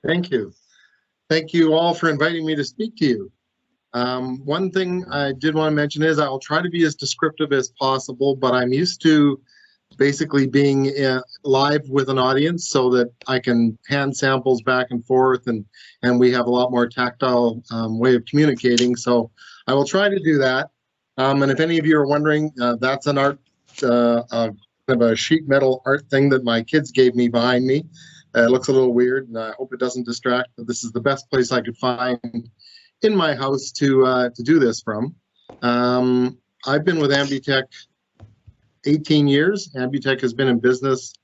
Thank you. Thank you all for inviting me to speak to you. One thing I did want to mention is I'll try to be as descriptive as possible, but I'm used to basically being live with an audience so that I can hand samples back and forth, and we have a lot more tactile way of communicating. So I will try to do that. And if any of you are wondering, that's an art, kind of a sheet metal art thing that my kids gave me behind me. It looks a little weird, and I hope it doesn't distract, but this is the best place I could find in my house to do this from. I've been with Ambutech 18 years. Ambutech has been in business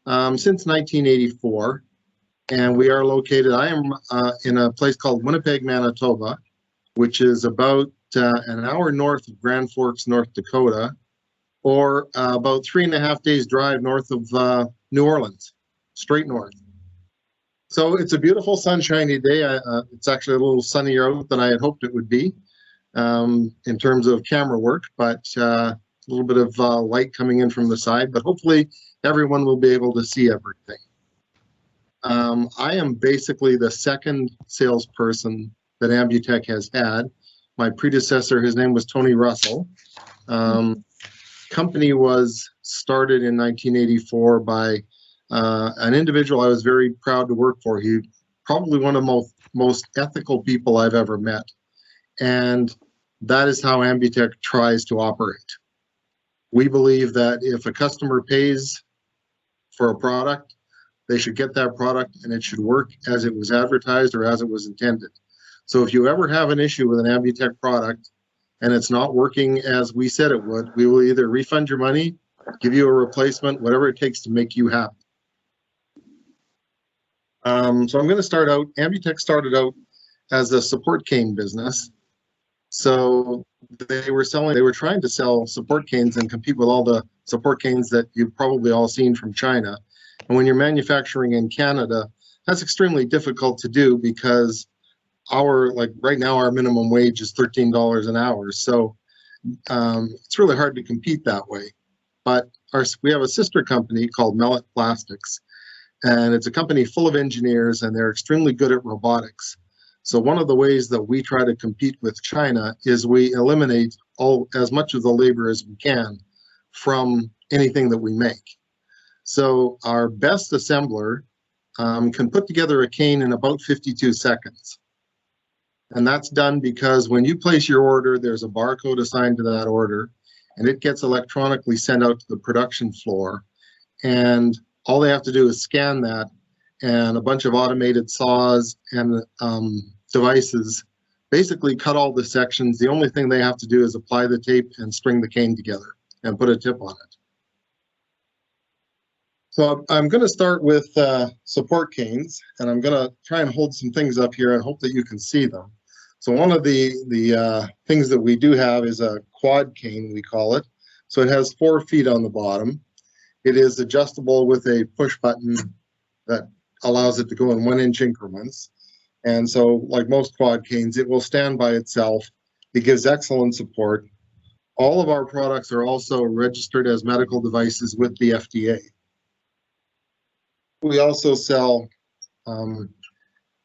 since 1984, and we are located, I am in a place called Winnipeg, Manitoba, which is about an hour north of Grand Forks, North Dakota, or about 3.5 days drive north of New Orleans, straight north. So it's a beautiful sunshiny day. It's actually a little sunnier out than I had hoped it would be in terms of camera work, but a little bit of light coming in from the side, but hopefully everyone will be able to see everything. I am basically the second salesperson that Ambutech has had. My predecessor, his name was Tony Russell. Company was started in 1984 by an individual I was very proud to work for. He probably one of the most ethical people I've ever met. And that is how Ambutech tries to operate. We believe that if a customer pays for a product, they should get that product and it should work as it was advertised or as it was intended. So if you ever have an issue with an Ambutech product and it's not working as we said it would, we will either refund your money, give you a replacement, whatever it takes to make you happy. So I'm going to start out, Ambutech started out as a support cane business. So they were trying to sell support canes and compete with all the support canes that you've probably all seen from China. And when you're manufacturing in Canada, that's extremely difficult to do because right now our minimum wage is $13 an hour. So it's really hard to compete that way. But we have a sister company called Mellet Plastics, and it's a company full of engineers, and they're extremely good at robotics. So one of the ways that we try to compete with China is we eliminate as much of the labor as we can from anything that we make. So our best assembler can put together a cane in about 52 seconds. And that's done because when you place your order, there's a barcode assigned to that order, and it gets electronically sent out to the production floor. And all they have to do is scan that, and a bunch of automated saws and devices basically cut all the sections. The only thing they have to do is apply the tape and string the cane together and put a tip on it. So I'm going to start with support canes, and I'm going to try and hold some things up here and hope that you can see them. So one of the things that we do have is a quad cane, we call it. So it has 4 feet on the bottom. It is adjustable with a push button that allows it to go in 1-inch increments. And so, like most quad canes, it will stand by itself. It gives excellent support. All of our products are also registered as medical devices with the FDA. We also sell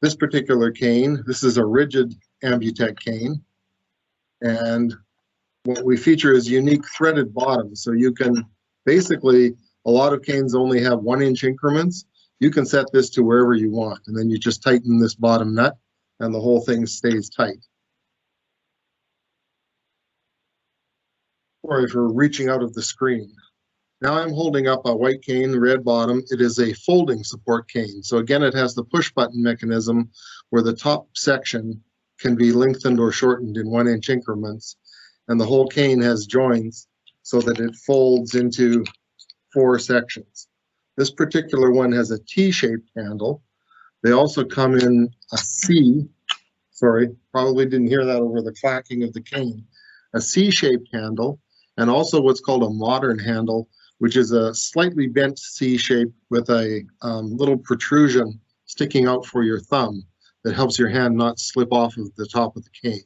this particular cane. This is a rigid Ambutech cane. And what we feature is unique threaded bottoms. So you can basically, a lot of canes only have 1-inch increments. You can set this to wherever you want, and then you just tighten this bottom nut and the whole thing stays tight. Sorry for reaching out of the screen. Now I'm holding up a white cane, red bottom. It is a folding support cane. So again, it has the push button mechanism where the top section can be lengthened or shortened in 1-inch increments. And the whole cane has joints so that it folds into 4 sections. This particular one has a T-shaped handle. They also come in a C, sorry, probably didn't hear that over the clacking of the cane, a C-shaped handle, and also what's called a modern handle, which is a slightly bent C shape with a little protrusion sticking out for your thumb that helps your hand not slip off of the top of the cane.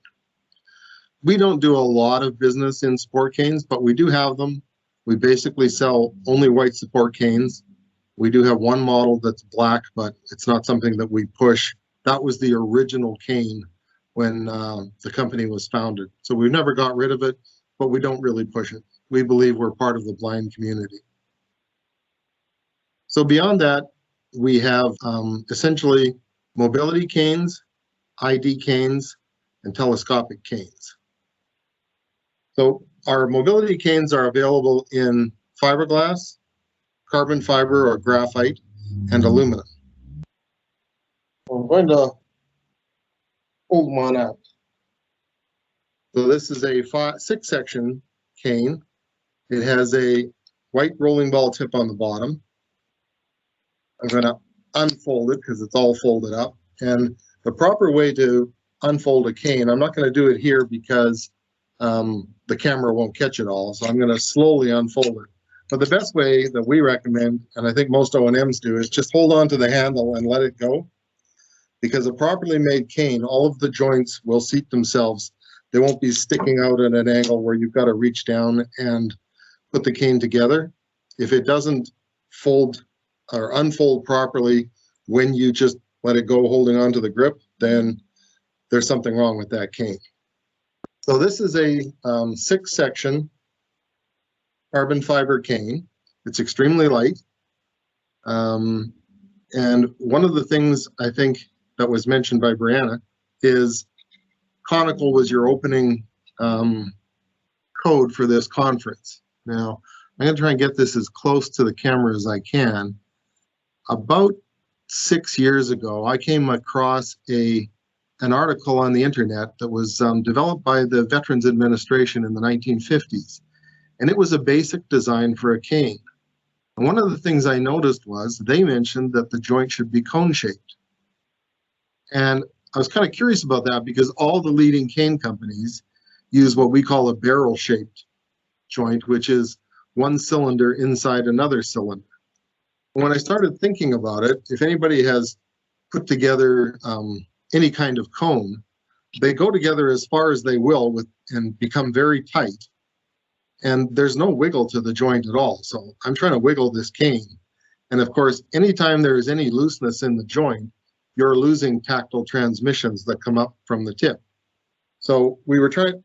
We don't do a lot of business in support canes, but we do have them. We basically sell only white support canes. We do have one model that's black, but it's not something that we push. That was the original cane when the company was founded. So we've never got rid of it, but we don't really push it. We believe we're part of the blind community. So beyond that, we have essentially mobility canes, ID canes, and telescopic canes. So our mobility canes are available in fiberglass, carbon fiber or graphite, and aluminum. I'm going to hold one up. So this is a 6-section cane. It has a white rolling ball tip on the bottom. I'm going to unfold it because it's all folded up. And the proper way to unfold a cane, I'm not going to do it here because the camera won't catch it all. So I'm going to slowly unfold it. But the best way that we recommend, and I think most O&Ms do, is just hold on to the handle and let it go. Because a properly made cane, all of the joints will seat themselves. They won't be sticking out at an angle where you've got to reach down and put the cane together. If it doesn't fold or unfold properly when you just let it go holding on to the grip, then there's something wrong with that cane. So this is a 6-section carbon fiber cane. It's extremely light. And one of the things I think that was mentioned by Brianna is conical was your opening code for this conference. Now, I'm going to try and get this as close to the camera as I can. About 6 years ago, I came across an article on the internet that was developed by the Veterans Administration in the 1950s. And it was a basic design for a cane. And one of the things I noticed was they mentioned that the joint should be cone-shaped. And I was kind of curious about that because all the leading cane companies use what we call a barrel-shaped joint, which is one cylinder inside another cylinder. When I started thinking about it, if anybody has put together any kind of cone, they go together as far as they will and become very tight. And there's no wiggle to the joint at all. So I'm trying to wiggle this cane. And of course, anytime there is any looseness in the joint, you're losing tactile transmissions that come up from the tip. So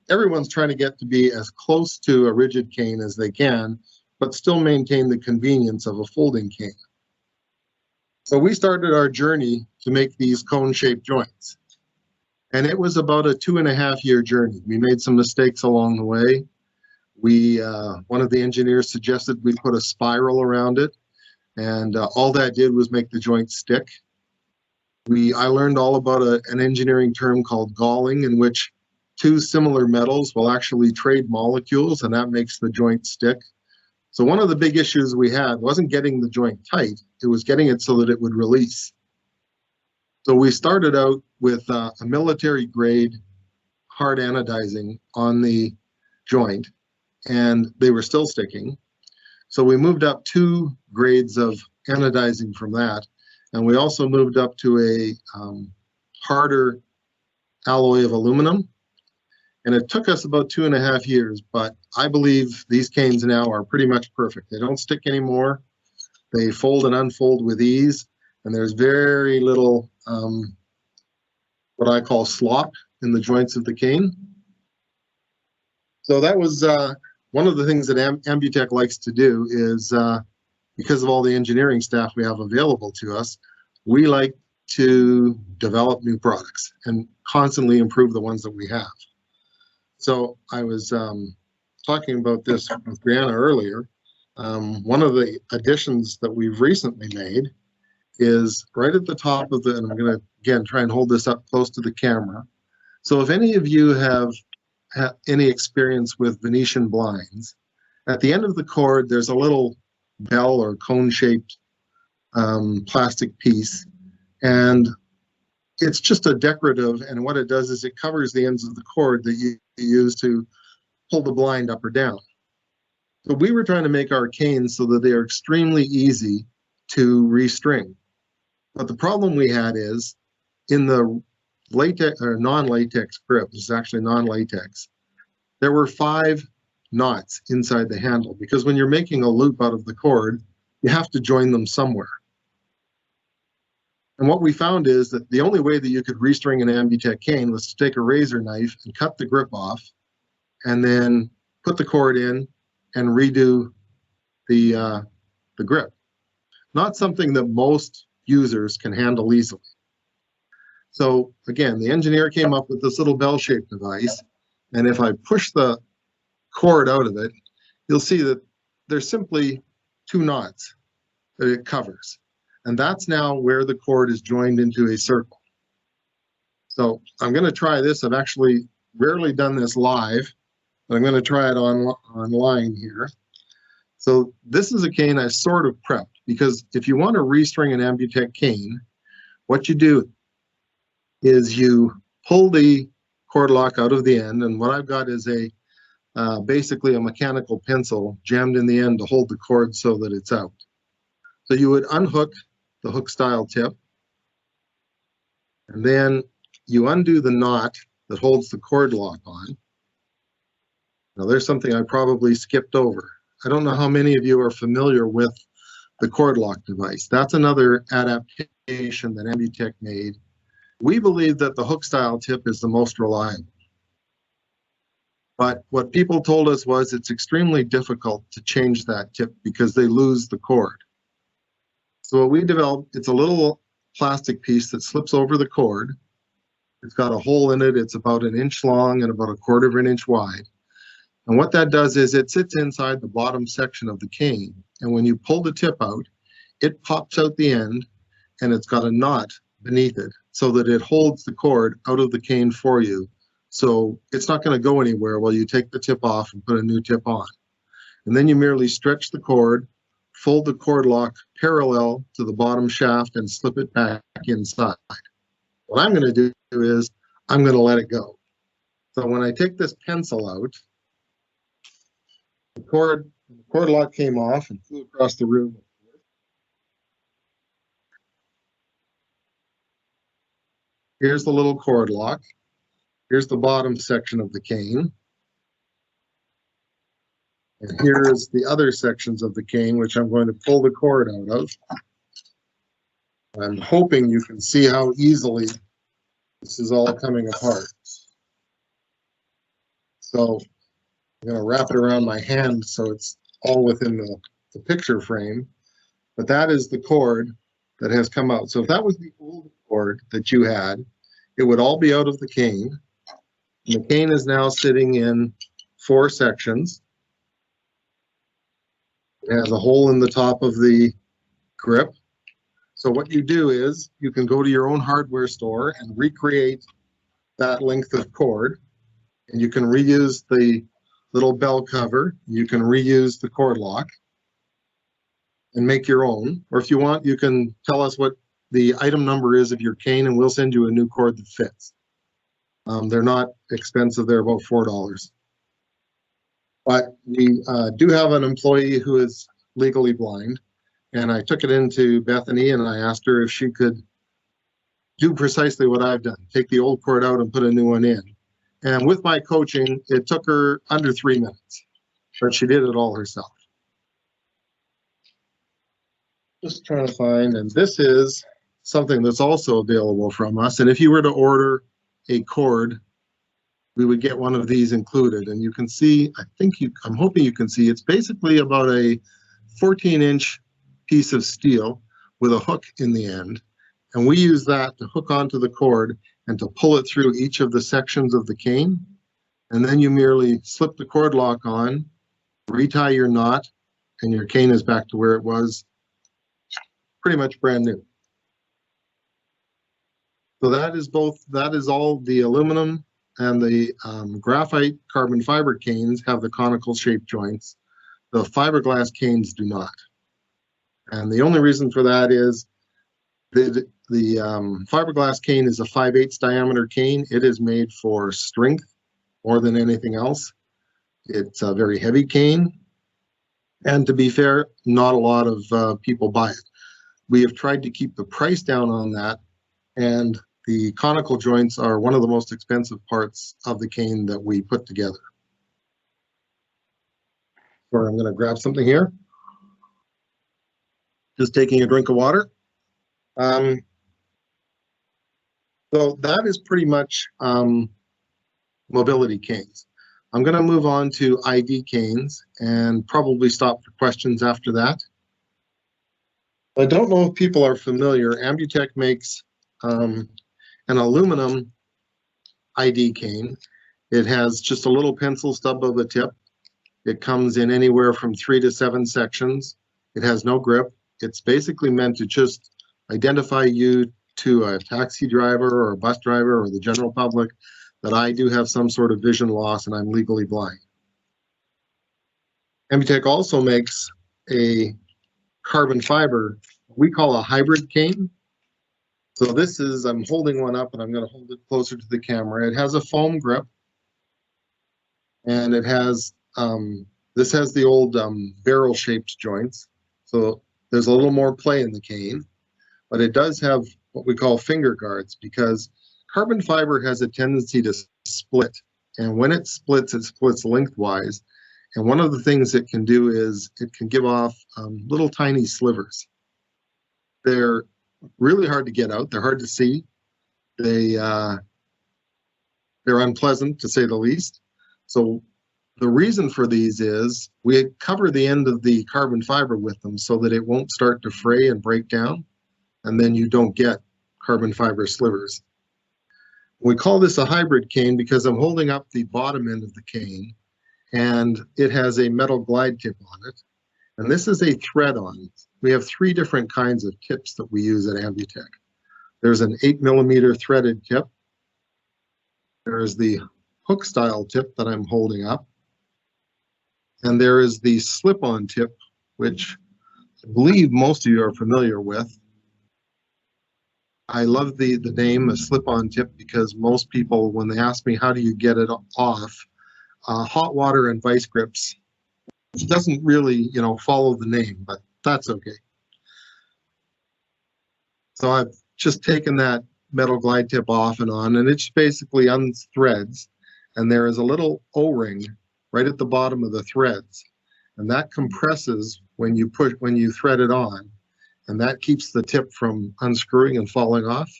everyone's trying to get to be as close to a rigid cane as they can, but still maintain the convenience of a folding cane. So we started our journey to make these cone-shaped joints. And it was about a 2.5-year journey. We made some mistakes along the way. One of the engineers suggested we put a spiral around it, and all that did was make the joint stick. I learned all about an engineering term called galling, in which two similar metals will actually trade molecules, and that makes the joint stick. So one of the big issues we had wasn't getting the joint tight, it was getting it so that it would release. So we started out with a military-grade hard anodizing on the joint, and they were still sticking. So we moved up 2 grades of anodizing from that, and we also moved up to a harder alloy of aluminum. And it took us about 2.5 years, but I believe these canes now are pretty much perfect. They don't stick anymore. They fold and unfold with ease, and there's very little what I call slop in the joints of the cane. So that was one of the things that Ambutech likes to do is, because of all the engineering staff we have available to us, we like to develop new products and constantly improve the ones that we have. So I was talking about this with Brianna earlier. One of the additions that we've recently made is right at the top of and I'm going to, again, try and hold this up close to the camera. So if any of you have any experience with Venetian blinds, at the end of the cord, there's a little bell or cone-shaped plastic piece, and it's just a decorative, and what it does is it covers the ends of the cord that you use to pull the blind up or down. So we were trying to make our canes so that they are extremely easy to restring. But the problem we had is in the latex or non-latex grip, this is actually non-latex, there were 5 knots inside the handle, because when you're making a loop out of the cord, you have to join them somewhere. And what we found is that the only way that you could restring an Ambutech cane was to take a razor knife and cut the grip off, and then put the cord in and redo the grip. Not something that most users can handle easily. So again, the engineer came up with this little bell-shaped device, and if I push the cord out of it, you'll see that there's simply 2 knots that it covers. And that's now where the cord is joined into a circle. So I'm going to try this. I've actually rarely done this live, but I'm going to try it online here. So this is a cane I sort of prepped, because if you want to restring an Ambutech cane, what you do is you pull the cord lock out of the end, and what I've got is basically a mechanical pencil jammed in the end to hold the cord so that it's out. So you would unhook the hook style tip, and then you undo the knot that holds the cord lock on. Now there's something I probably skipped over. I don't know how many of you are familiar with the cord lock device. That's another adaptation that Ambutech made. We believe that the hook style tip is the most reliable. But what people told us was it's extremely difficult to change that tip because they lose the cord. So what we developed, it's a little plastic piece that slips over the cord. It's got a hole in it. It's about 1 inch long and about 1/4 of an inch wide. And what that does is it sits inside the bottom section of the cane. And when you pull the tip out, it pops out the end, and it's got a knot beneath it so that it holds the cord out of the cane for you. So it's not going to go anywhere while you take the tip off and put a new tip on. And then you merely stretch the cord, fold the cord lock parallel to the bottom shaft, and slip it back inside. What I'm going to do is I'm going to let it go. So when I take this pencil out, the cord lock came off and flew across the room. Here's the little cord lock. Here's the bottom section of the cane. And here's the other sections of the cane, which I'm going to pull the cord out of. I'm hoping you can see how easily this is all coming apart. So I'm going to wrap it around my hand so it's all within the picture frame. But that is the cord that has come out. So if that was the old cord that you had, it would all be out of the cane. And the cane is now sitting in 4 sections. It has a hole in the top of the grip. So what you do is you can go to your own hardware store and recreate that length of cord. And you can reuse the little bell cover. You can reuse the cord lock and make your own. Or if you want, you can tell us what the item number is of your cane, and we'll send you a new cord that fits. They're not expensive. They're about $4. But we do have an employee who is legally blind, and I took it into Bethany and I asked her if she could do precisely what I've done, take the old cord out and put a new one in. And with my coaching, it took her under 3 minutes, but she did it all herself. Just trying to find, and this is something that's also available from us. And if you were to order a cord, we would get one of these included. And you can see, I'm hoping you can see, it's basically about a 14-inch piece of steel with a hook in the end. And we use that to hook onto the cord and to pull it through each of the sections of the cane. And then you merely slip the cord lock on, retie your knot, and your cane is back to where it was, pretty much brand new. So that is all the aluminum and the graphite carbon fiber canes have the conical shaped joints. The fiberglass canes do not. And the only reason for that is the fiberglass cane is a 5/8 diameter cane. It is made for strength more than anything else. It's a very heavy cane. And to be fair, not a lot of people buy it. We have tried to keep the price down on that, and the conical joints are one of the most expensive parts of the cane that we put together. So I'm going to grab something here. just taking a drink of water. So that is pretty much mobility canes. I'm going to move on to ID canes and probably stop for questions after that. I don't know if people are familiar. Ambutech makes an aluminum ID cane. It has just a little pencil stub of a tip. It comes in anywhere from 3 to 7 sections. It has no grip. It's basically meant to just identify you to a taxi driver or a bus driver or the general public that I do have some sort of vision loss and I'm legally blind. Ambutech also makes a carbon fiber, we call a hybrid cane. So this is, I'm holding one up and I'm going to hold it closer to the camera. It has a foam grip and it has, this has the old barrel-shaped joints. So there's a little more play in the cane, but it does have what we call finger guards because carbon fiber has a tendency to split. And when it splits lengthwise. And one of the things it can do is it can give off little tiny slivers. They're really hard to get out. They're hard to see. They're unpleasant to say the least. So the reason for these is we cover the end of the carbon fiber with them so that it won't start to fray and break down. And then you don't get carbon fiber slivers. We call this a hybrid cane because I'm holding up the bottom end of the cane and it has a metal glide tip on it. And this is a thread on it. We have 3 different kinds of tips that we use at Ambutech. There's an 8mm threaded tip. There's the hook style tip that I'm holding up. And there is the slip-on tip, which I believe most of you are familiar with. I love the name, a slip-on tip, because most people, when they ask me how do you get it off, hot water and vice grips, it doesn't really, follow the name, but that's okay. So I've just taken that metal glide tip off and on, and it just basically unthreads, and there is a little O-ring right at the bottom of the threads, and that compresses when you thread it on. And that keeps the tip from unscrewing and falling off.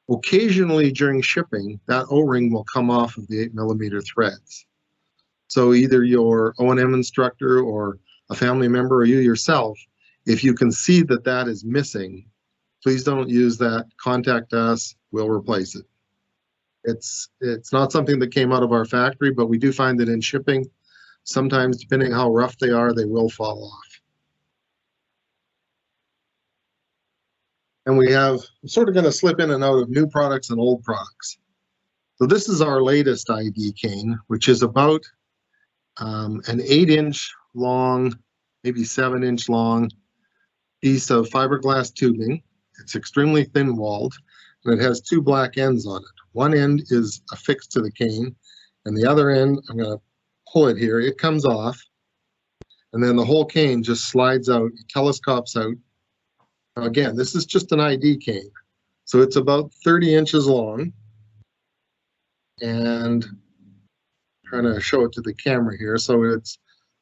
Occasionally during shipping, that O-ring will come off of the 8mm threads. So either your O&M instructor or a family member or you yourself, if you can see that that is missing, please don't use that. Contact us, we'll replace it. It's not something that came out of our factory, but we do find that in shipping, sometimes depending how rough they are, they will fall off. And we have, I'm sort of going to slip in and out of new products and old products. So this is our latest ID cane, which is about an 8-inch long, maybe 7-inch long piece of fiberglass tubing. It's extremely thin-walled, and it has 2 black ends on it. One end is affixed to the cane, and the other end, I'm going to pull it here, it comes off, and then the whole cane just slides out, telescopes out. Now again, this is just an ID cane, so it's about 30 inches long, and I'm trying to show it to the camera here. So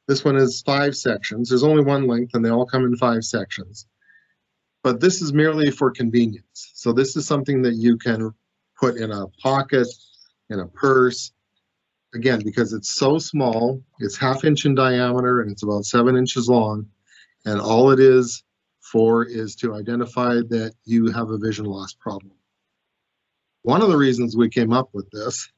this one is 5 sections. There's only one length, and they all come in 5 sections. But this is merely for convenience. So this is something that you can put in a pocket, in a purse. Again, because it's so small, it's 1/2 inch in diameter, and it's about 7 inches long, and all it is for is to identify that you have a vision loss problem. One of the reasons we came up with this,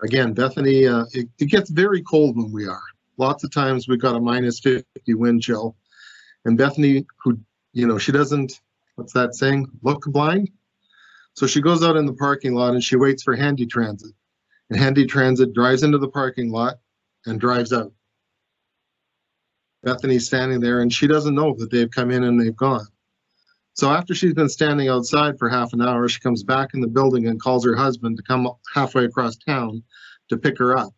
again, Bethany, it gets very cold when we are. Lots of times we've got a -50 wind chill, and Bethany, who, she doesn't, what's that saying, look blind? So she goes out in the parking lot and she waits for Handy Transit, and Handy Transit drives into the parking lot and drives out. Bethany's standing there and she doesn't know that they've come in and they've gone. So after she's been standing outside for half an hour, she comes back in the building and calls her husband to come halfway across town to pick her up.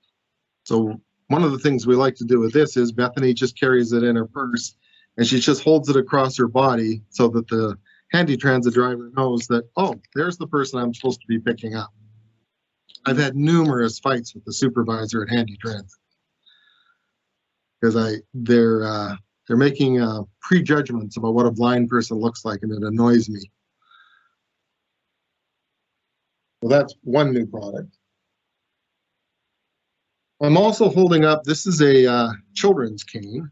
So one of the things we like to do with this is Bethany just carries it in her purse and she just holds it across her body so that the Handy Transit driver knows that, oh, there's the person I'm supposed to be picking up. I've had numerous fights with the supervisor at Handy Transit, because they're making prejudgments about what a blind person looks like, and it annoys me. So that's one new product. I'm also holding up, this is a children's cane.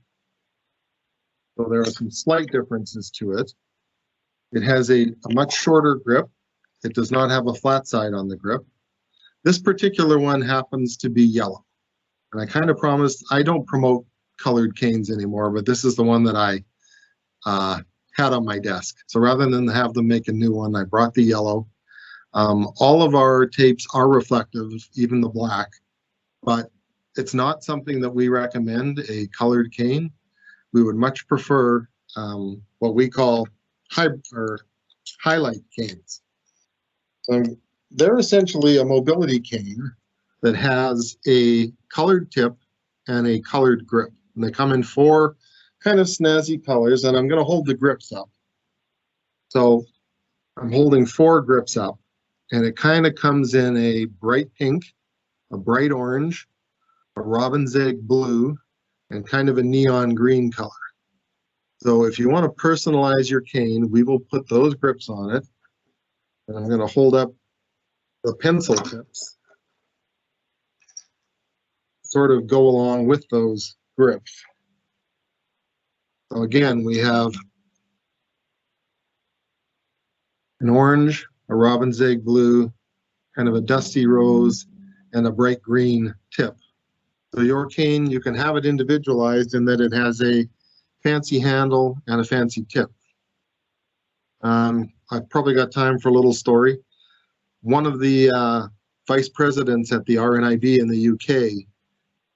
So there are some slight differences to it. It has a much shorter grip. It does not have a flat side on the grip. This particular one happens to be yellow. And I kind of promised, I don't promote colored canes anymore, but this is the one that I had on my desk. So rather than have them make a new one, I brought the yellow. All of our tapes are reflective, even the black, but it's not something that we recommend, a colored cane. We would much prefer what we call highlight canes. They're essentially a mobility cane that has a colored tip and a colored grip. And they come in 4 kind of snazzy colors, and I'm going to hold the grips up. So I'm holding 4 grips up, and it kind of comes in a bright pink, a bright orange, a robin's egg blue, and kind of a neon green color. So if you want to personalize your cane, we will put those grips on it. And I'm going to hold up the pencil tips, sort of go along with those grips. So again, we have an orange, a robin's egg blue, kind of a dusty rose, and a bright green tip. So your cane, you can have it individualized in that it has a fancy handle and a fancy tip. I've probably got time for a little story. One of the vice presidents at the RNIB in the UK,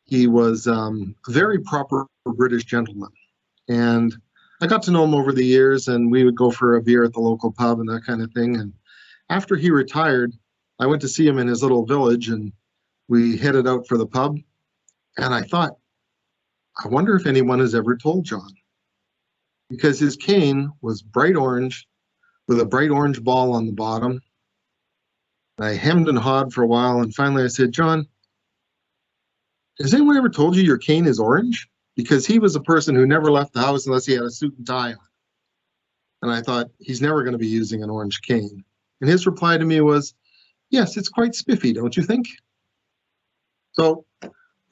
he was a very proper British gentleman. And I got to know him over the years, and we would go for a beer at the local pub and that kind of thing. And after he retired, I went to see him in his little village, and we headed out for the pub. And I thought, I wonder if anyone has ever told John. Because his cane was bright orange with a bright orange ball on the bottom. And I hemmed and hawed for a while, and finally I said, John, has anyone ever told you your cane is orange? Because he was a person who never left the house unless he had a suit and tie on. And I thought, he's never going to be using an orange cane. And his reply to me was, yes, it's quite spiffy, don't you think? So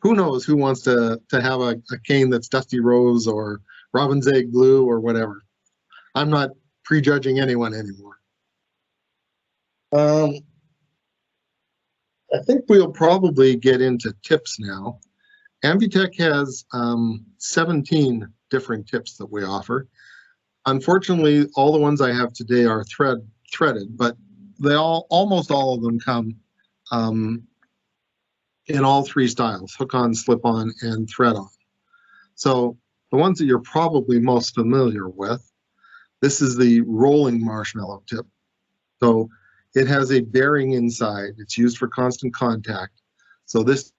who knows who wants to have a cane that's dusty rose or robin's egg blue or whatever. I'm not prejudging anyone anymore. I think we'll probably get into tips now. Ambutech has 17 different tips that we offer. Unfortunately, all the ones I have today are threaded, but they almost all of them come in all 3 styles: hook-on, slip-on, and thread-on. So the ones that you're probably most familiar with, this is the rolling marshmallow tip. So it has a bearing inside. It's used for constant contact. So this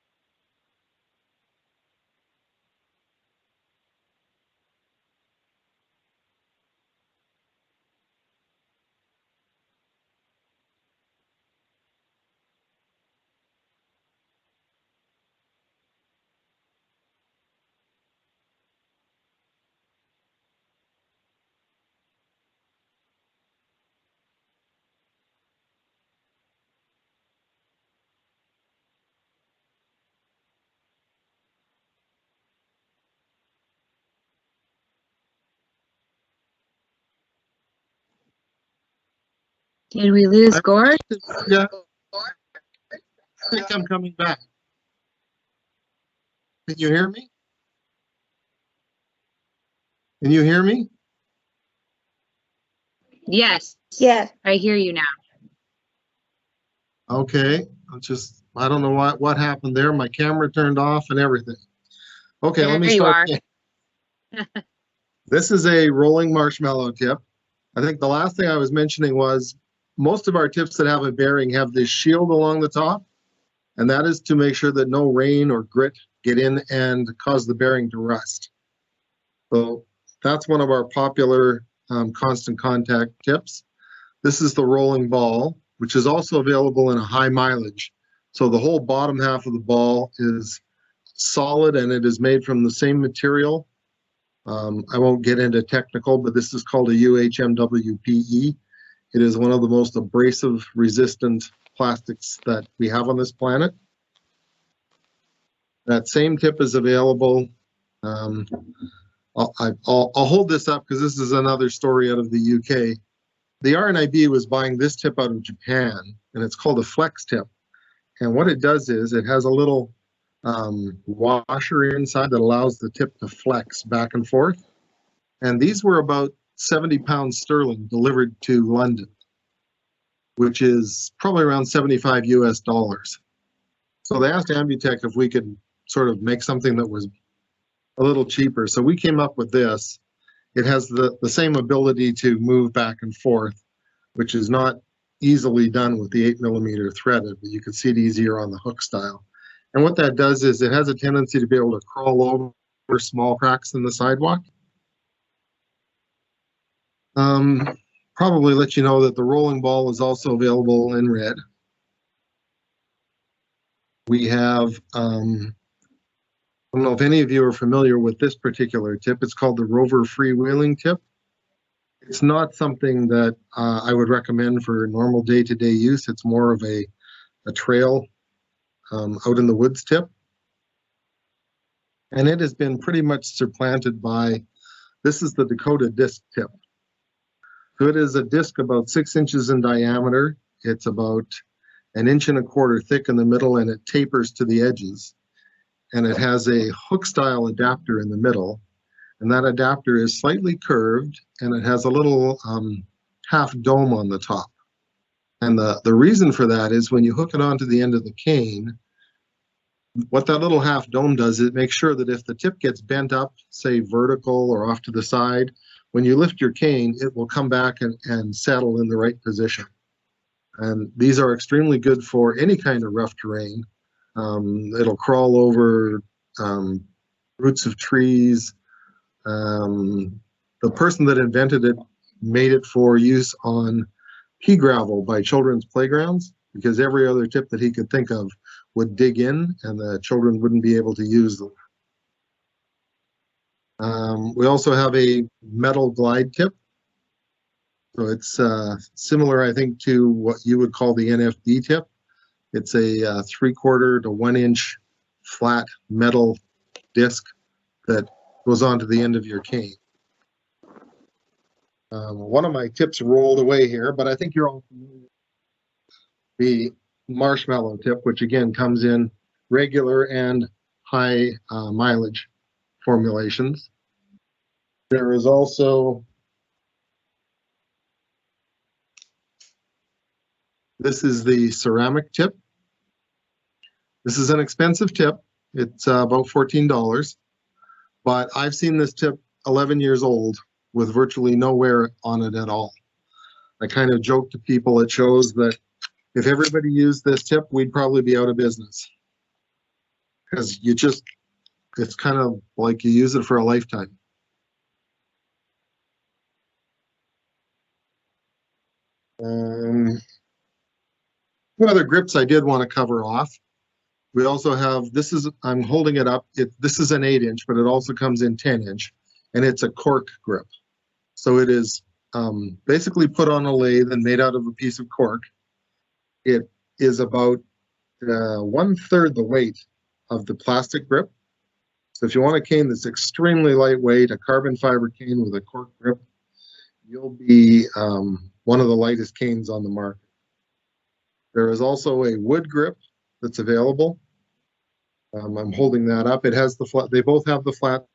Did we lose Gord? Yeah, I think I'm coming back. Can you hear me? Can you hear me? Yes. Yeah. I hear you now. Okay, I don't know what happened there. My camera turned off and everything. Okay, let me start again. This is a rolling marshmallow tip. I think the last thing I was mentioning was most of our tips that have a bearing have this shield along the top, and that is to make sure that no rain or grit get in and cause the bearing to rust. So that's one of our popular constant contact tips. This is the rolling ball, which is also available in a high mileage. So the whole bottom half of the ball is solid, and it is made from the same material I won't get into technical, but this is called a UHMWPE. It is one of the most abrasive resistant plastics that we have on this planet. That same tip is available. I'll hold this up because this is another story out of the UK. The RNIB was buying this tip out of Japan, and it's called a flex tip. And what it does is it has a little washer inside that allows the tip to flex back and forth. And these were about 70 pounds sterling delivered to London, which is probably around 75 US dollars. So they asked Ambutech if we could sort of make something that was a little cheaper. So we came up with this. It has the same ability to move back and forth, which is not easily done with the 8mm threaded, but you can see it easier on the hook style. And what that does is it has a tendency to be able to crawl over small cracks in the sidewalk. Probably let you know that the rolling ball is also available in red. We have, I don't know if any of you are familiar with this particular tip. It's called the Rover freewheeling tip. It's not something that I would recommend for normal day-to-day use. It's more of a trail out in the woods tip. And it has been pretty much supplanted by, this is the Dakota Disc Tip. So it is a disc about 6 inches in diameter. It's about 1.25 inches thick in the middle, and it tapers to the edges. And it has a hook style adapter in the middle. And that adapter is slightly curved, and it has a little half dome on the top. And the reason for that is when you hook it onto the end of the cane, what that little half dome does is it makes sure that if the tip gets bent up, say vertical or off to the side, when you lift your cane, it will come back and settle in the right position. And these are extremely good for any kind of rough terrain. It'll crawl over roots of trees. The person that invented it made it for use on pea gravel by children's playgrounds, because every other tip that he could think of would dig in and the children wouldn't be able to use them. We also have a metal glide tip. So it's similar, I think, to what you would call the NFD tip. It's a 3/4 to 1 inch flat metal disc that goes onto the end of your cane. One of my tips rolled away here, but I think you're all familiar with the Marshmallow Tip, which again comes in regular and high mileage formulations. There is also, this is the ceramic tip. This is an expensive tip. It's about $14, but I've seen this tip 11 years old with virtually no wear on it at all. I kind of joke to people at shows that if everybody used this tip, we'd probably be out of business. Because it's kind of like you use it for a lifetime. Two other grips I did want to cover off. We also have, I'm holding it up, this is an 8 inch, but it also comes in 10 inch, and it's a cork grip. So it is basically put on a lathe and made out of a piece of cork. It is about 1/3 the weight of the plastic grip. So if you want a cane that's extremely lightweight, a carbon fiber cane with a cork grip, you'll be one of the lightest canes on the market. There is also a wood grip that's available. I'm holding that up. It has the flat, they both have the flat.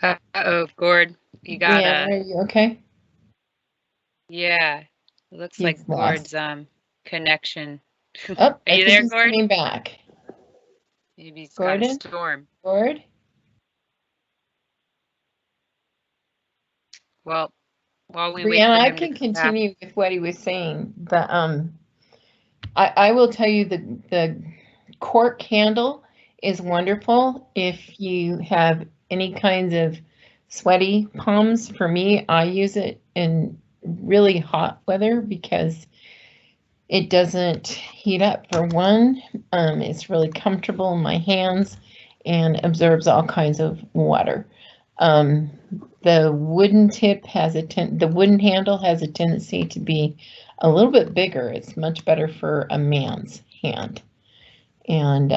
Uh-oh, Gord, you got Yeah, are you okay? Yeah, it looks He's like lost. Gord's connection. Oh, Are you I think there, he's Gord? coming back. Maybe he's Gordon? got a storm. Gord? Well, while we wait Brianna, for I him can to come back. continue with what he was saying. I will tell you that the cork handle is wonderful if you have any kinds of sweaty palms. For me, I use it in really hot weather because it doesn't heat up. For one, it's really comfortable in my hands and absorbs all kinds of water. The wooden tip has the wooden handle has a tendency to be a little bit bigger. It's much better for a man's hand. And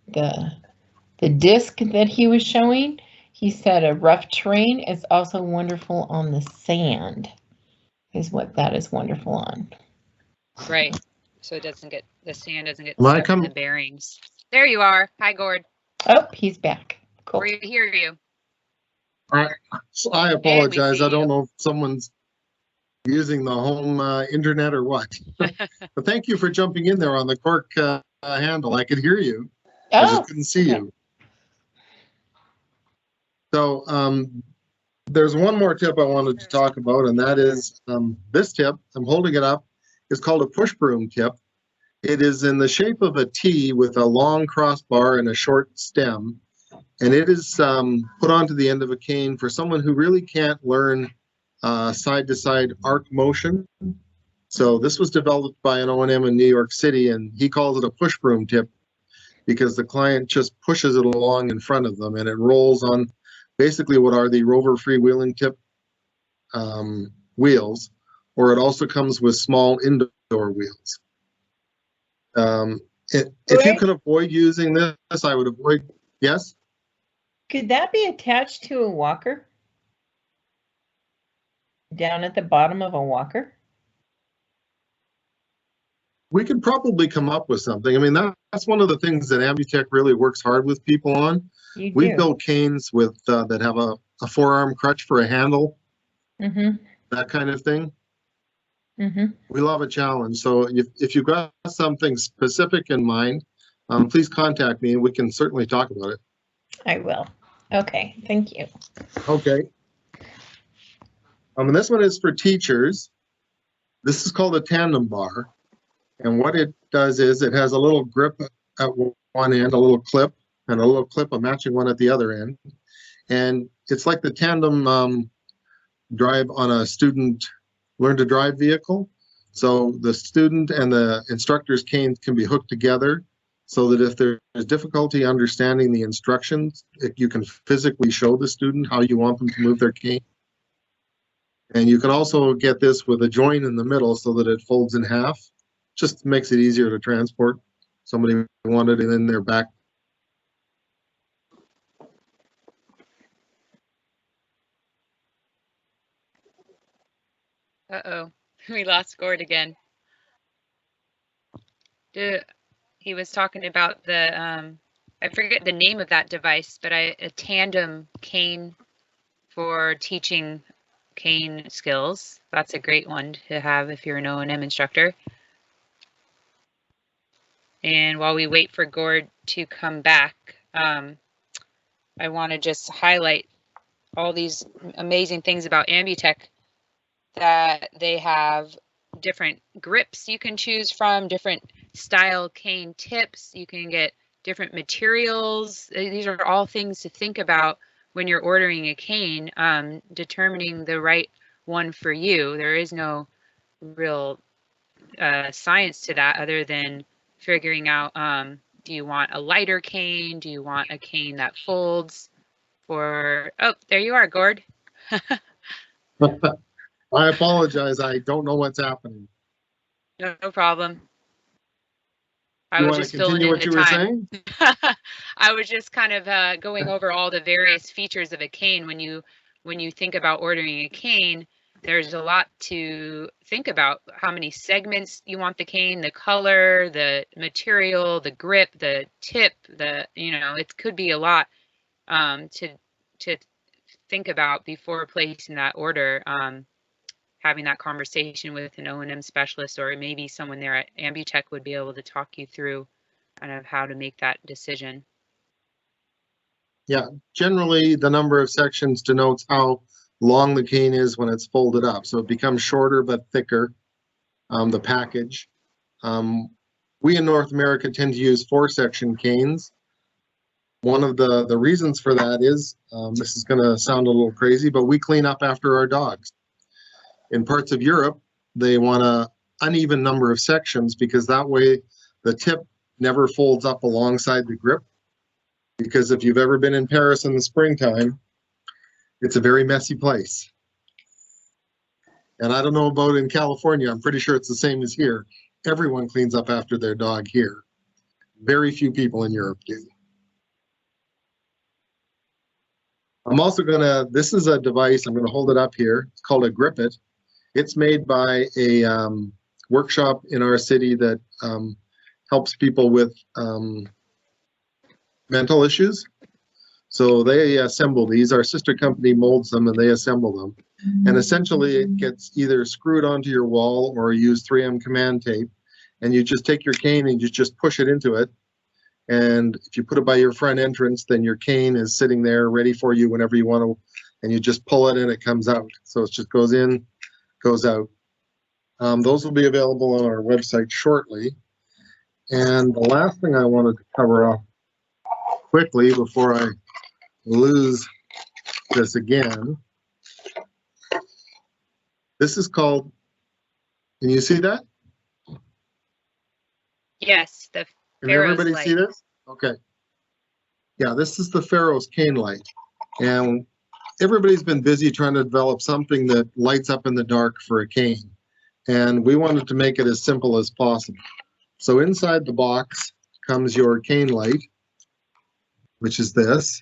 the disc that he was showing, he said a rough terrain is also wonderful on the sand, is what that is wonderful on. Right. So it doesn't get, the sand doesn't get Am I stuck in the bearings. There you are. Hi, Gord. Oh, he's back. Cool. We hear you. I apologize. see I don't you. know if someone's using the home internet or what. But thank you for jumping in there on the cork handle. I could hear you. I just couldn't see okay. you. So there's one more tip I wanted to talk about, and that is this tip. I'm holding it up. It's called a push broom tip. It is in the shape of a T with a long crossbar and a short stem. And it is put onto the end of a cane for someone who really can't learn side-to-side arc motion. So this was developed by an O&M in New York City, and he calls it a push broom tip because the client just pushes it along in front of them, and it rolls on basically what are the Rover freewheeling tip wheels, or it also comes with small indoor wheels. If you could avoid using this, I would avoid, yes? Could that be attached to a walker? Down at the bottom of a walker? We could probably come up with something. I mean, that's one of the things that Ambutech really works hard with people on. You do. We've built canes with that have a forearm crutch for a handle, that kind of thing. We love a challenge. So if you've got something specific in mind, please contact me and we can certainly talk about it. I will. Okay, thank you. Okay. And this one is for teachers. This is called a Tandem Bar. And what it does is it has a little grip at one end, a little clip, and a little clip, a matching one at the other end. And it's like the tandem drive on a student learn to drive vehicle. So the student and the instructor's cane can be hooked together so that if there's difficulty understanding the instructions, you can physically show the student how you want them to move their cane. And you can also get this with a joint in the middle so that it folds in half. Just makes it easier to transport. Somebody wanted it in their back. Uh-oh. We lost Gord again. He was talking about the, I forget the name of that device, but a tandem cane for teaching cane skills. That's a great one to have if you're an O&M instructor. And while we wait for Gord to come back, I want to just highlight all these amazing things about Ambutech, that they have different grips you can choose from, different style cane tips. You can get different materials. These are all things to think about when you're ordering a cane, determining the right one for you. There is no real science to that other than figuring out, do you want a lighter cane? Do you want a cane that folds? Oh, there you are, Gord. I apologize. I don't know what's happening. No problem. I You was want just to filling continue in what the you were time. saying? I was just kind of going over all the various features of a cane. When you think about ordering a cane, there's a lot to think about. How many segments you want the cane, the color, the material, the grip, the tip, it could be a lot to think about before placing that order. Having that conversation with an O&M specialist, or maybe someone there at Ambutech would be able to talk you through kind of how to make that decision. Yeah, generally the number of sections denotes how long the cane is when it's folded up. So it becomes shorter but thicker, the package. We in North America tend to use 4-section canes. One of the reasons for that is, this is going to sound a little crazy, but we clean up after our dogs. In parts of Europe, they want an uneven number of sections because that way the tip never folds up alongside the grip. Because if you've ever been in Paris in the springtime, it's a very messy place. And I don't know about in California, I'm pretty sure it's the same as here. Everyone cleans up after their dog here. Very few people in Europe do. I'm also gonna, this is a device, I'm gonna hold it up here. It's called a Grip It. It's made by a workshop in our city that helps people with mental issues. So they assemble these. Our sister company molds them and they assemble them. And essentially it gets either screwed onto your wall or use 3M command tape. And you just take your cane and you just push it into it. And if you put it by your front entrance, then your cane is sitting there ready for you whenever you want to, and you just pull it and it comes out. So it just goes in, goes out. Those will be available on our website shortly. And the last thing I wanted to cover off quickly before I lose this again, this is called, can you see that? Yes, the Can Pharaoh's everybody light. see this? Okay. Yeah, this is the Pharaoh's cane light. And everybody's been busy trying to develop something that lights up in the dark for a cane. And we wanted to make it as simple as possible. So inside the box comes your cane light, which is this,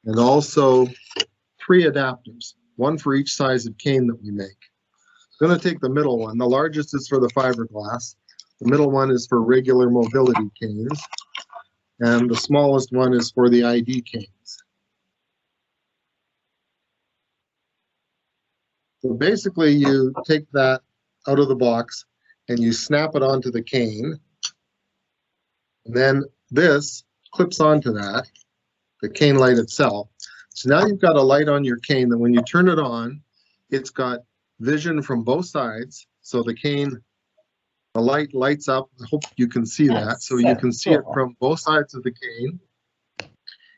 and also 3 adapters, one for each size of cane that we make. I'm going to take the middle one. The largest is for the fiberglass. The middle one is for regular mobility canes. And the smallest one is for the ID canes. So basically you take that out of the box and you snap it onto the cane. And then this clips onto that, the cane light itself. So now you've got a light on your cane that when you turn it on, it's got vision from both sides. So the cane, the light lights up. I hope you can see that. So you can see it from both sides of the cane.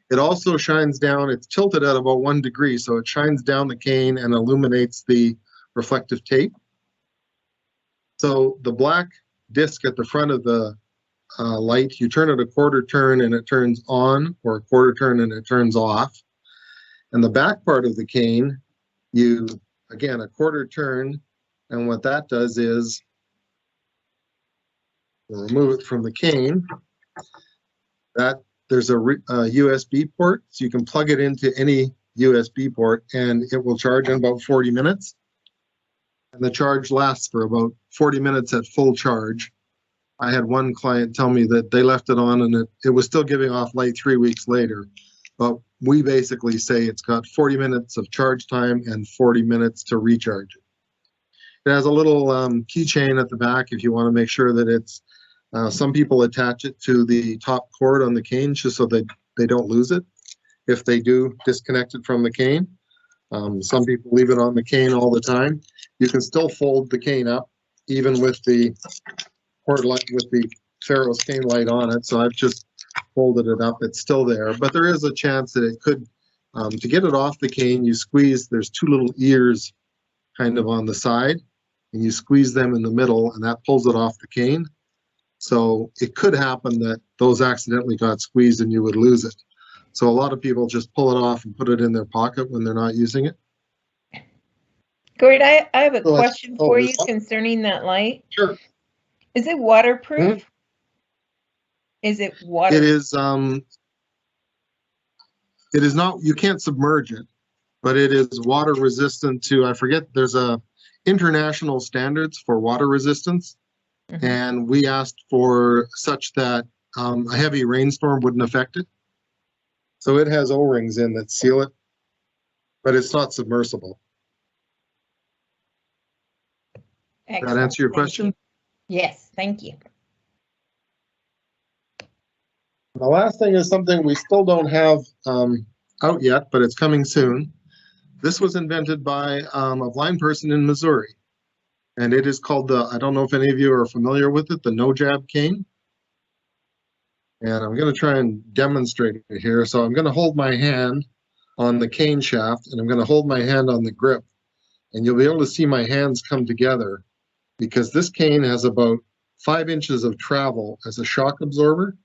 It also shines down. It's tilted at about 1 degree. So it shines down the cane and illuminates the reflective tape. So the black disc at the front of the light, you turn it a quarter turn and it turns on, or a quarter turn and it turns off. And the back part of the cane, you, again, a quarter turn, and what that does is, we'll remove it from the cane, that there's a USB port, so you can plug it into any USB port and it will charge in about 40 minutes. And the charge lasts for about 40 minutes at full charge. I had one client tell me that they left it on and it was still giving off light 3 weeks later. But we basically say it's got 40 minutes of charge time and 40 minutes to recharge it. It has a little keychain at the back if you want to make sure that it's, some people attach it to the top cord on the cane just so that they don't lose it. If they do, disconnect it from the cane. Some people leave it on the cane all the time. You can still fold the cane up even with the cord light, with the Pharaoh's cane light on it. So I've just folded it up. It's still there, but there is a chance that it could, to get it off the cane, you squeeze, there's 2 little ears kind of on the side, and you squeeze them in the middle, and that pulls it off the cane. So it could happen that those accidentally got squeezed and you would lose it. So a lot of people just pull it off and put it in their pocket when they're not using it. Gord, I have a So question for you concerning that light. Sure. Is it waterproof? Is it water? It is not, you can't submerge it, but it is water resistant to, I forget, there's a international standards for water resistance. And we asked for such that a heavy rainstorm wouldn't affect it. So it has O-rings in that seal it, but it's not submersible. Excellent. Does that answer your question? Yes, thank you. The last thing is something we still don't have out yet, but it's coming soon. This was invented by a blind person in Missouri. And it is called the, I don't know if any of you are familiar with it, the no jab cane. And I'm going to try and demonstrate it here. So I'm going to hold my hand on the cane shaft, and I'm going to hold my hand on the grip. And you'll be able to see my hands come together because this cane has about 5 inches of travel as a shock absorber,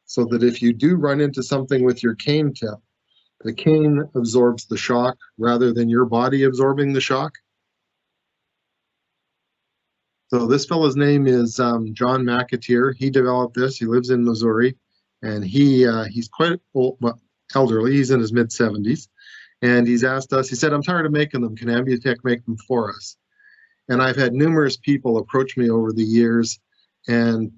so that if you do run into something with your cane tip, the cane absorbs the shock rather than your body absorbing the shock. So this fellow's name is John McAteer. He developed this. He lives in Missouri, and he's quite old, well, elderly. He's in his mid-70s, and he's asked us. He said, "I'm tired of making them. Can Ambutech make them for us?" And I've had numerous people approach me over the years and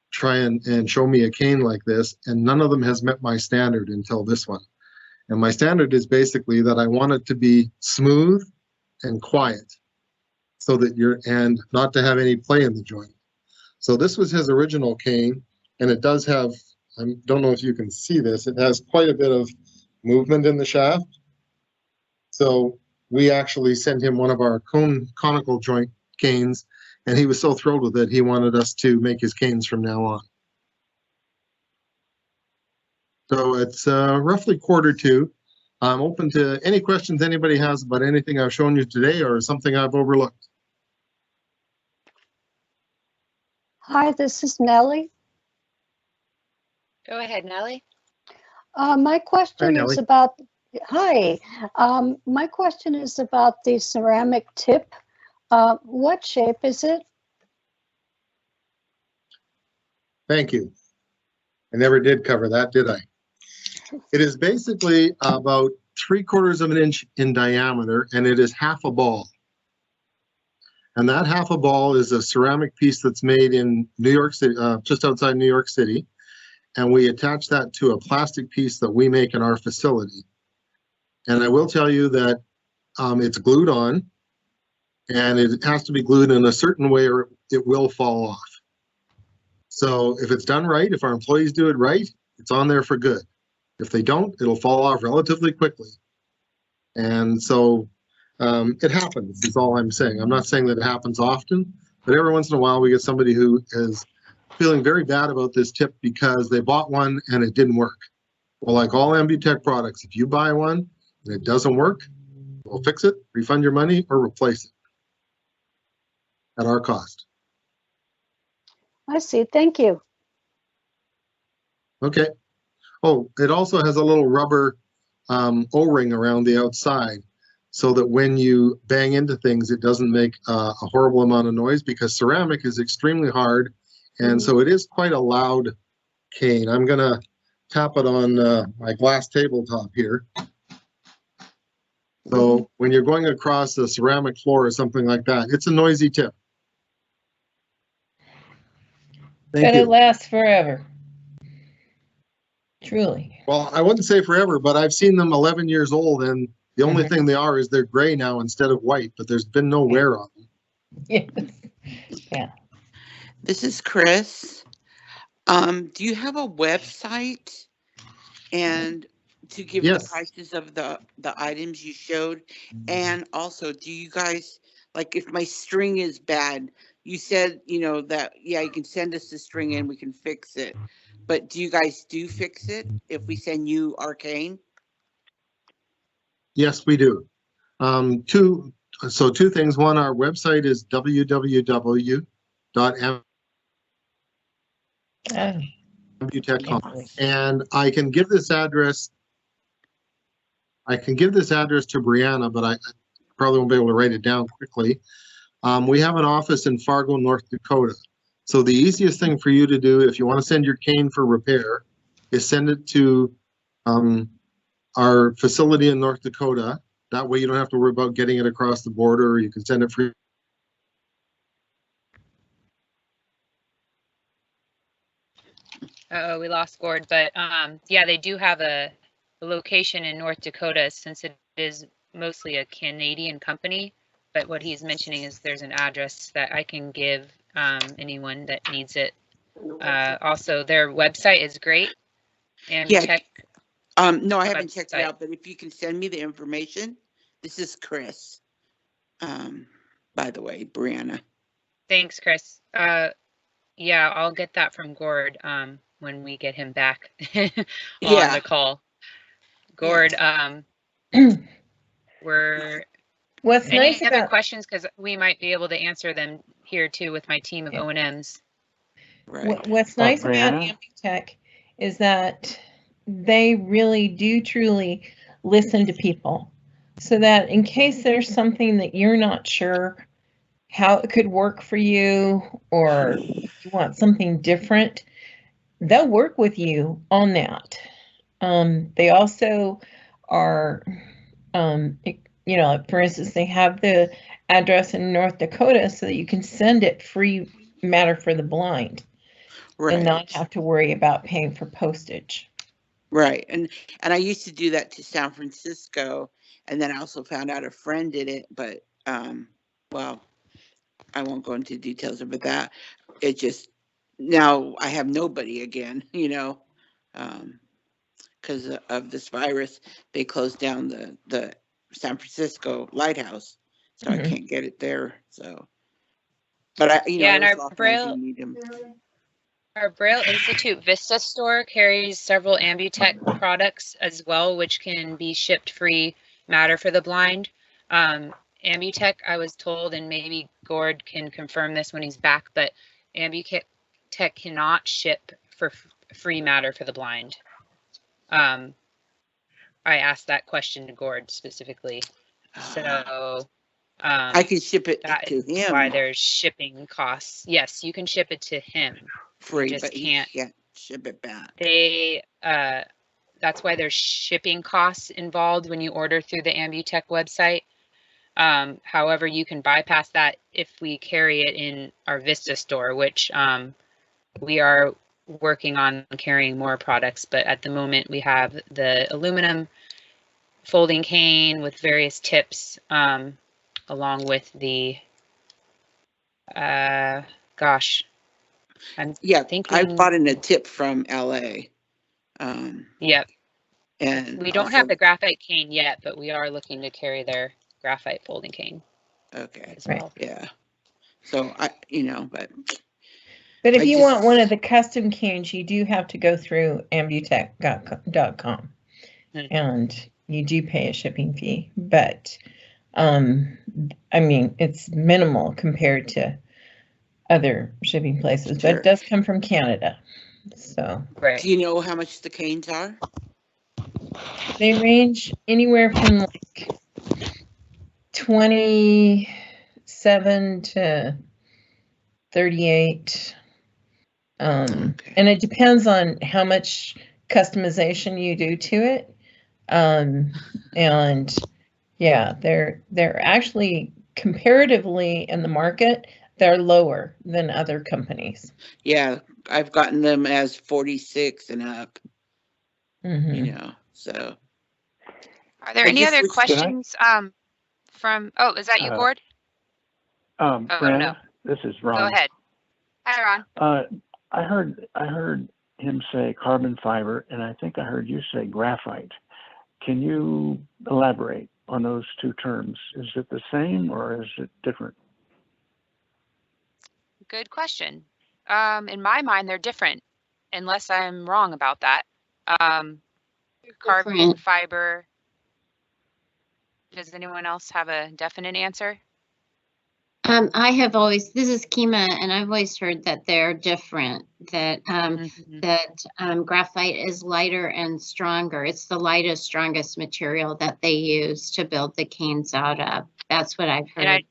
try and show me a cane like this, and none of them has met my standard until this one. And my standard is basically that I want it to be smooth and quiet, so that and not to have any play in the joint. So this was his original cane, and it does have, I don't know if you can see this, it has quite a bit of movement in the shaft. So we actually sent him one of our conical joint canes, and he was so thrilled with it, he wanted us to make his canes from now on. So it's roughly 1:45. I'm open to any questions anybody has about anything I've shown you today or something I've overlooked. Hi, this is Nellie. Go ahead, Nellie. My question Nellie. is about, hi, my question is about the ceramic tip. What shape is it? Thank you. I never did cover that, did I? It is basically about 3/4 of an inch in diameter, and it is half a ball. And that half a ball is a ceramic piece that's made in New York City, just outside New York City. And we attach that to a plastic piece that we make in our facility. And I will tell you that it's glued on, and it has to be glued in a certain way or it will fall off. So if it's done right, if our employees do it right, it's on there for good. If they don't, it'll fall off relatively quickly. And so it happens, is all I'm saying. I'm not saying that it happens often, but every once in a while we get somebody who is feeling very bad about this tip because they bought one and it didn't work. Well, like all Ambutech products, if you buy one and it doesn't work, we'll fix it, refund your money, or replace it at our cost. I see, thank you. Okay. Oh, it also has a little rubber O-ring around the outside so that when you bang into things, it doesn't make a horrible amount of noise, because ceramic is extremely hard. And so it is quite a loud cane. I'm going to tap it on my glass tabletop here. So when you're going across a ceramic floor or something like that, it's a noisy tip. Thank But you. it lasts forever. Truly. Well, I wouldn't say forever, but I've seen them 11 years old, and the only thing they are is they're gray now instead of white, but there's been no wear on them. Yes. Yeah. This is Chris. Do you have a website and to give Yes. the prices of the items you showed? And also, do you guys, like, if my string is bad, you said, you know, that, yeah, you can send us the string and we can fix it. But do you guys do fix it if we send you our cane? Yes, we do. Two things. One, our website is www.ambutech.com, and I can give this address. To Brianna, but I probably won't be able to write it down quickly. We have an office in Fargo, North Dakota. So the easiest thing for you to do if you want to send your cane for repair is send it to our facility in North Dakota. That way you don't have to worry about getting it across the border. You can send it free. Uh-oh, we lost Gord, but yeah, they do have a location in North Dakota, since it is mostly a Canadian company. But what he's mentioning is there's an address that I can give anyone that needs it. Also, their website is great. Ambutech. No, I haven't checked it out, but if you can send me the information. This is Chris. By the way, Brianna. Thanks, Chris. Yeah, I'll get that from Gord. when we get him back on Yeah. the call. Gord, we're What's any nice other about questions? Because we might be able to answer them here too with my team of Yeah. O&Ms. Right. what's nice about Brianna? Ambutech is that they really do truly listen to people, so that in case there's something that you're not sure how it could work for you, or you want something different, they'll work with you on that. They also are, you know, for instance, they have the address in North Dakota so that you can send it free matter for the blind and not Right. have to worry about paying for postage. Right. And I used to do that to San Francisco, and then I also found out a friend did it, but well, I won't go into details about that. It just, now I have nobody again, you know, because of this virus. They closed down the San Francisco lighthouse, so I Mhm. can't get it there. So, but I, you know, Yeah, and every so often I do need them. our Braille Institute Vista store carries several Ambutech products as well, which can be shipped free matter for the blind. Ambutech, I was told, and maybe Gord can confirm this when he's back, but Ambutech cannot ship for free matter for the blind. I asked that question to Gord specifically. So I can ship it that to is him why there's shipping costs. Yes, you can ship it to him. free, just but he can't. can't ship it back. They that's why there's shipping costs involved when you order through the Ambutech website. However, you can bypass that if we carry it in our Vista store, which we are working on carrying more products, but at the moment we have the aluminum folding cane with various tips, along with the gosh, I'm thinking. I bought in a tip from LA. Yep. And We don't also, have the graphite cane yet, but we are looking to carry their graphite folding cane okay, as well. yeah. So I, you know, but if I you just want one of the custom canes, you do have to go through ambutech.com, and you do pay a shipping fee, but I mean, it's minimal compared to other shipping places, but Sure. it does come from Canada. So Right. Do you know how much the canes are? they range anywhere from like 27 to 38. Okay. And it depends on how much customization you do to it. And yeah, they're actually comparatively in the market, they're lower than other companies. Yeah, I've gotten them as 46 and up, Mhm. you know, so. Are there I any just other wish- questions from, oh, is that you, Gord? Brenda, no. this is Ron. Go ahead. Hi, Ron. I heard him say carbon fiber, and I think I heard you say graphite. Can you elaborate on those two terms? Is it the same or is it different? Good question. In my mind, they're different, unless I'm wrong about that. Carbon Different. fiber. Does anyone else have a definite answer? I have always, this is Kima, and I've always heard that they're different, that graphite is lighter and stronger. It's the lightest, strongest material that they use to build the canes out of. That's what I've heard. And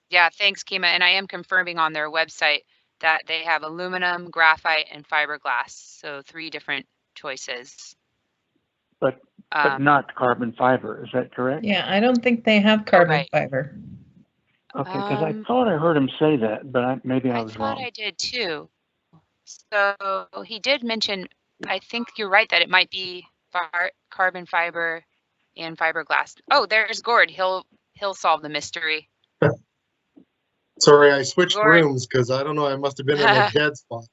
yeah, thanks, Kima. And I am confirming on their website that they have aluminum, graphite, and fiberglass. So 3 different choices. But not carbon fiber, is that correct? Yeah, I don't think they have carbon right. fiber. Okay, because I thought I heard him say that, but maybe I was wrong. I thought I did too. So he did mention, I think you're right that it might be carbon fiber and fiberglass. Oh, there's Gord. He'll solve the mystery. Sorry, I switched Gord. rooms because I don't know, I must have been in a dead spot.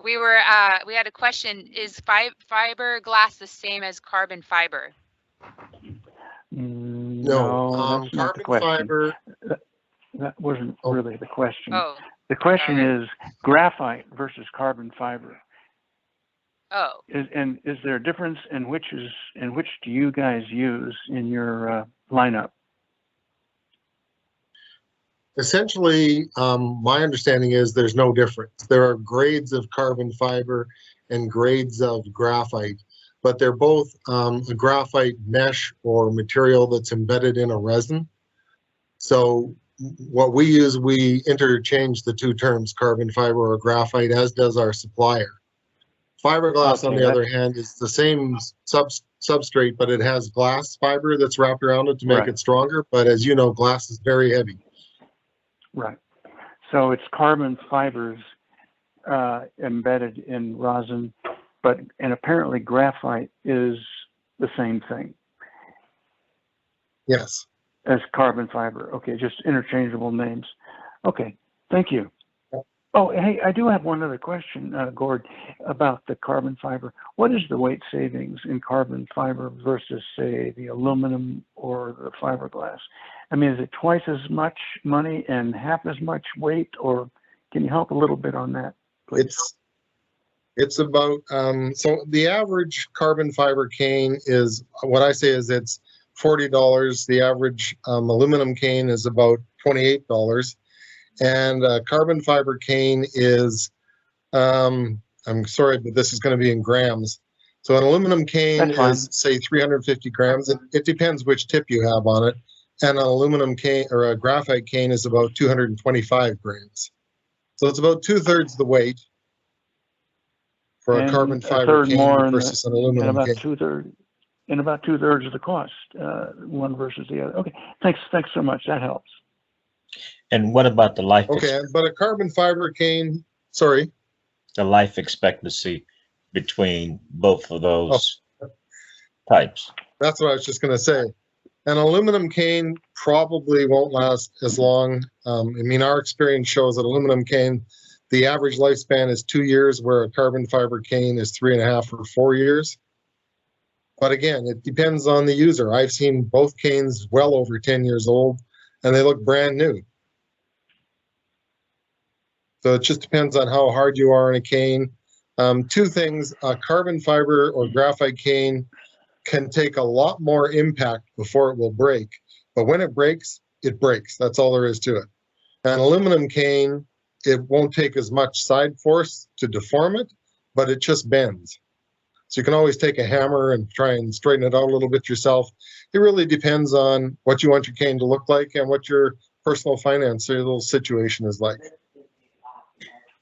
We had a question. Is fiberglass the same as carbon fiber? No, that's not the question. Fiber. That wasn't really the question. Oh. The question is graphite versus carbon fiber. Oh, Is there a difference in which do you guys use in your lineup? Essentially, my understanding is there's no difference. There are grades of carbon fiber and grades of graphite, but they're both a graphite mesh or material that's embedded in a resin. So what we use, we interchange the two terms, carbon fiber or graphite, as does our supplier. Fiberglass, on the other hand, is the same substrate, but it has glass fiber that's wrapped around it to make it stronger. But as you know, glass is very heavy. Right. So it's carbon fibers embedded in rosin, and apparently graphite is the same thing. Yes. As carbon fiber. Okay, just interchangeable names. Okay, thank you. Oh, hey, I do have one other question, Gord, about the carbon fiber. What is the weight savings in carbon fiber versus, say, the aluminum or the fiberglass? I mean, is it twice as much money and half as much weight, or can you help a little bit on that, please? It's about, so the average carbon fiber cane is, what I say is it's $40. The average aluminum cane is about $28. And carbon fiber cane is, I'm sorry, but this is going to be in grams. So an aluminum cane is, say, 350 grams. It depends which tip you have on it. And an aluminum cane or a graphite cane is about 225 grams. So it's about 2/3 the weight for a carbon fiber cane versus an aluminum cane. And about 2/3 of the cost, one versus the other. Okay, thanks so much. That helps. And what about the life? Okay, but a carbon fiber cane, sorry. The life expectancy between both of those types. That's what I was just going to say. An aluminum cane probably won't last as long. I mean, our experience shows that aluminum cane, the average lifespan is 2 years, where a carbon fiber cane is 3.5 or 4 years. But again, it depends on the user. I've seen both canes well over 10 years old, and they look brand new. So it just depends on how hard you are in a cane. Two things, a carbon fiber or graphite cane can take a lot more impact before it will break. But when it breaks, it breaks. That's all there is to it. An aluminum cane, it won't take as much side force to deform it, but it just bends. So you can always take a hammer and try and straighten it out a little bit yourself. It really depends on what you want your cane to look like and what your personal financial situation is like.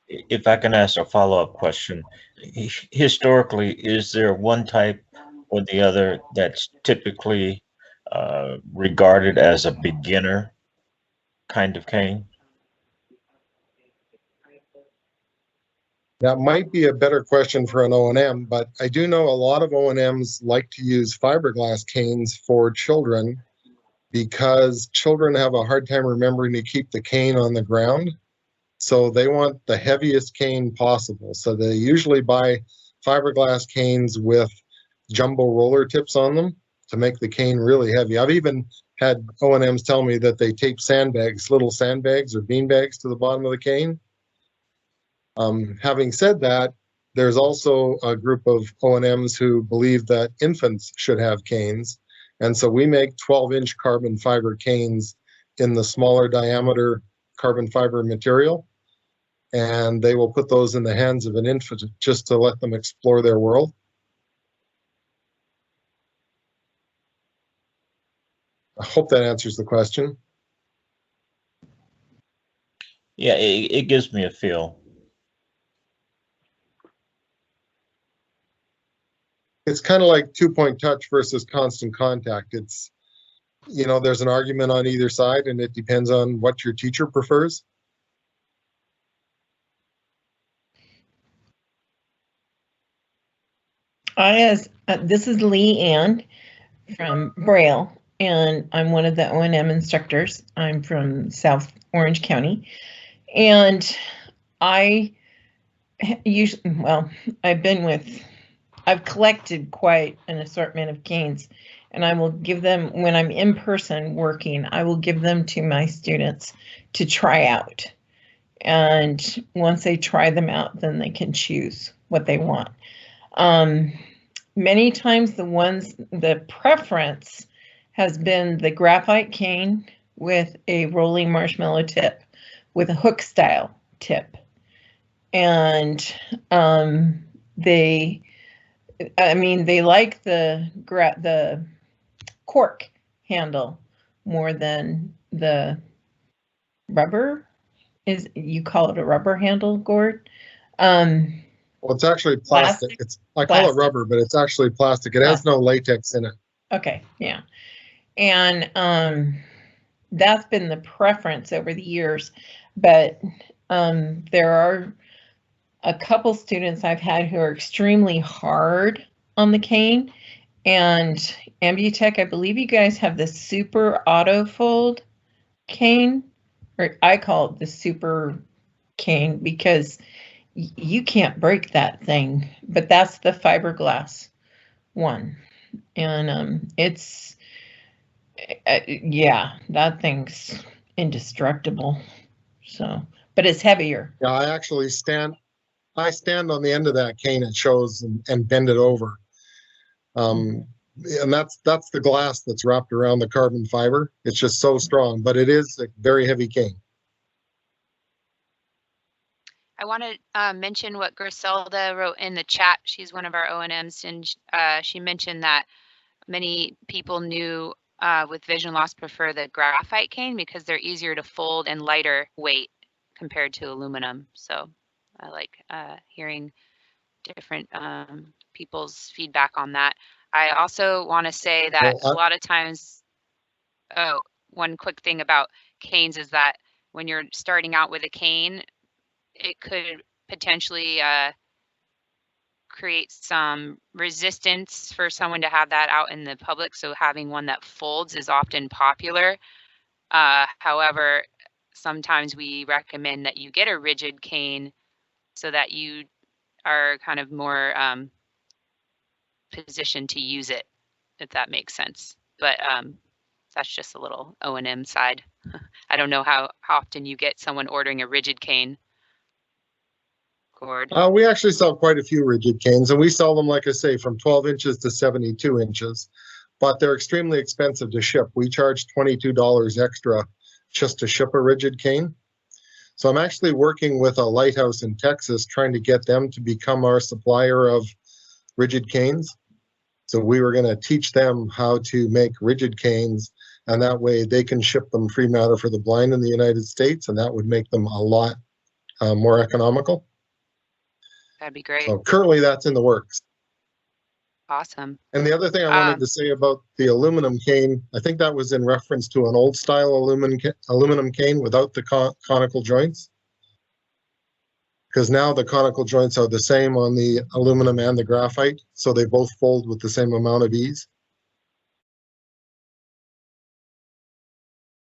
If I can ask a follow-up question, historically, is there one type or the other that's typically regarded as a beginner kind of cane? That might be a better question for an O&M, but I do know a lot of O&Ms like to use fiberglass canes for children because children have a hard time remembering to keep the cane on the ground. So they want the heaviest cane possible. So they usually buy fiberglass canes with jumbo roller tips on them to make the cane really heavy. I've even had O&Ms tell me that they tape sandbags, little sandbags or bean bags to the bottom of the cane. Having said that, there's also a group of O&Ms who believe that infants should have canes. And so we make 12-inch carbon fiber canes in the smaller diameter carbon fiber material. And they will put those in the hands of an infant just to let them explore their world. I hope that answers the question. Yeah, it gives me a feel. It's kind of like two-point touch versus constant contact. It's, you know, there's an argument on either side, and it depends on what your teacher prefers. This is Lee Ann from Braille, and I'm one of the O&M instructors. I'm from South Orange County, and I usually, well, I've collected quite an assortment of canes, and I will give them, when I'm in person working, I will give them to my students to try out. And once they try them out, then they can choose what they want. Many times the preference has been the graphite cane with a rolling marshmallow tip, with a hook style tip. And they like the cork handle more than the rubber. You call it a rubber handle, Gord? Well, it's actually plastic. I call it rubber, but it's actually plastic. It has no latex in it. Okay, yeah. And that's been the preference over the years. But there are a couple students I've had who are extremely hard on the cane. And Ambutech, I believe you guys have the super auto fold cane, or I call it the super cane because you can't break that thing, but that's the fiberglass one. And yeah, that thing's indestructible. So, but it's heavier. Yeah, I stand on the end of that cane it shows and bend it over. And that's the glass that's wrapped around the carbon fiber. It's just so strong, but it is a very heavy cane. I want to mention what Griselda wrote in the chat. She's one of our O&Ms, and she mentioned that many people knew with vision loss prefer the graphite cane because they're easier to fold and lighter weight compared to aluminum. So I like hearing different people's feedback on that. I also want to say that a lot of times, one quick thing about canes is that when you're starting out with a cane, it could potentially create some resistance for someone to have that out in the public. So having one that folds is often popular. However, sometimes we recommend that you get a rigid cane so that you are kind of more positioned to use it, if that makes sense. But that's just a little O&M side. I don't know how often you get someone ordering a rigid cane. Gord. We actually sell quite a few rigid canes, and we sell them, like I say, from 12 inches to 72 inches, but they're extremely expensive to ship. We charge $22 extra just to ship a rigid cane. So I'm actually working with a lighthouse in Texas, trying to get them to become our supplier of rigid canes. So we were going to teach them how to make rigid canes, and that way they can ship them free matter for the blind in the United States, and that would make them a lot more economical. That'd be great. So currently that's in the works. Awesome. And the other thing I wanted to say about the aluminum cane, I think that was in reference to an old style aluminum cane without the conical joints. Because now the conical joints are the same on the aluminum and the graphite, so they both fold with the same amount of ease.